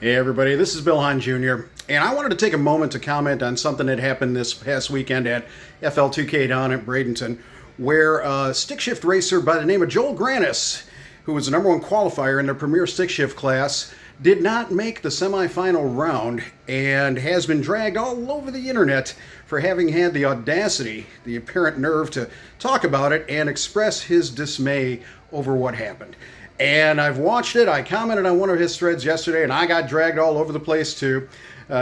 Hey everybody, this is Bill Hahn Jr. And I wanted to take a moment to comment on something that happened this past weekend at FL2K down at Bradenton, where a stick shift racer by the name of Joel Grannas, who was the #1 qualifier in the premier stick shift class, did not make the semifinal round and has been dragged all over the internet for having had the audacity, the apparent nerve to talk about it and express his dismay over what happened. And I've watched it. I commented on one of his threads yesterday, and I got dragged all over the place too.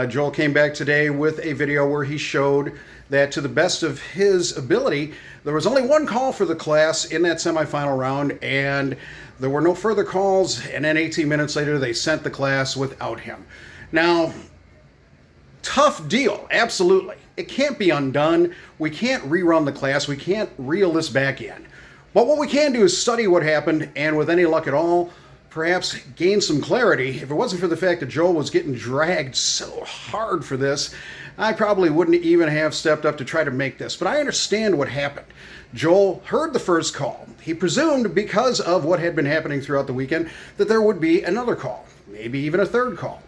Joel came back today with a video where he showed that, to the best of his ability, there was only one call for the class in that semifinal round, and there were no further calls. And then 18 minutes later, they sent the class without him. Now, tough deal, absolutely. It can't be undone. We can't rerun the class. We can't reel this back in. But what we can do is study what happened, and with any luck at all, perhaps gain some clarity. If it wasn't for the fact that Joel was getting dragged so hard for this, I probably wouldn't even have stepped up to try to make this. But I understand what happened. Joel heard the first call. He presumed, because of what had been happening throughout the weekend, that there would be another call, maybe even a third call.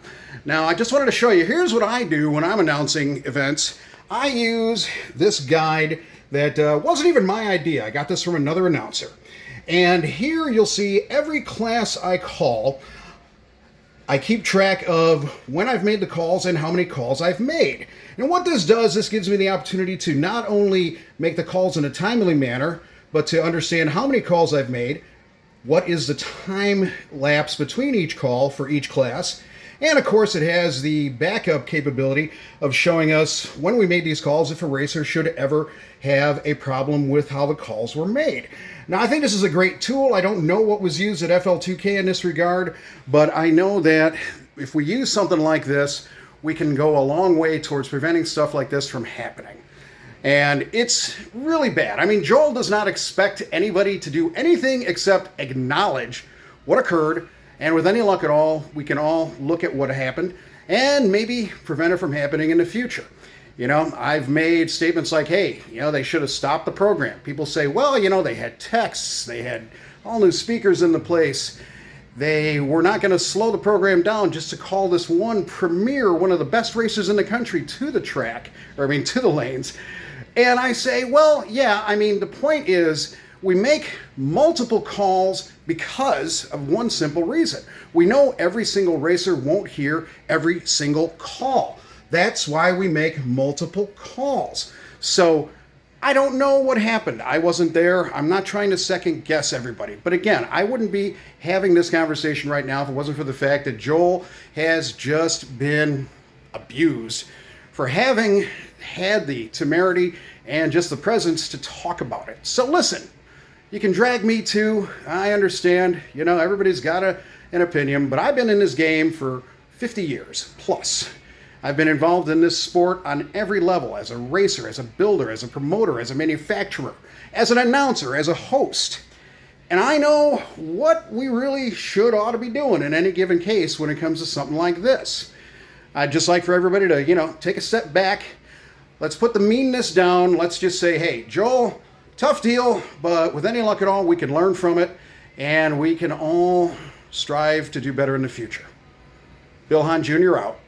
Now, I just wanted to show you, here's what I do when I'm announcing events. I use this guide that wasn't even my idea. I got this from another announcer. And here you'll see every class I call. I keep track of when I've made the calls and how many calls I've made. And what this does, this gives me the opportunity to not only make the calls in a timely manner, but to understand how many calls I've made, what is the time lapse between each call for each class, and of course it has the backup capability of showing us when we made these calls if a racer should ever have a problem with how the calls were made. Now, I think this is a great tool. I don't know what was used at FL2K in this regard, but I know that if we use something like this, we can go a long way towards preventing stuff like this from happening. And it's really bad. I mean, Joel does not expect anybody to do anything except acknowledge what occurred. And with any luck at all, we can all look at what happened and maybe prevent it from happening in the future. You know, I've made statements like, hey, they should have stopped the program. People say, well, they had texts, they had all new speakers in the place. They were not going to slow the program down just to call this one one of the best racers in the country to the track, to the lanes. And I say, well, yeah, the point is, we make multiple calls because of one simple reason. We know every single racer won't hear every single call. That's why we make multiple calls. So I don't know what happened. I wasn't there. I'm not trying to second guess everybody. But again, I wouldn't be having this conversation right now if it wasn't for the fact that Joel has just been abused for having had the temerity and just the presence to talk about it. So listen. You can drag me too. I understand. Everybody's got an opinion, but I've been in this game for 50 years plus. I've been involved in this sport on every level, as a racer, as a builder, as a promoter, as a manufacturer, as an announcer, as a host. And I know what we really ought to be doing in any given case when it comes to something like this. I'd just like for everybody to, take a step back. Let's put the meanness down. Let's just say, hey, Joel, tough deal, but with any luck at all, we can learn from it, and we can all strive to do better in the future. Bill Hahn Jr. out.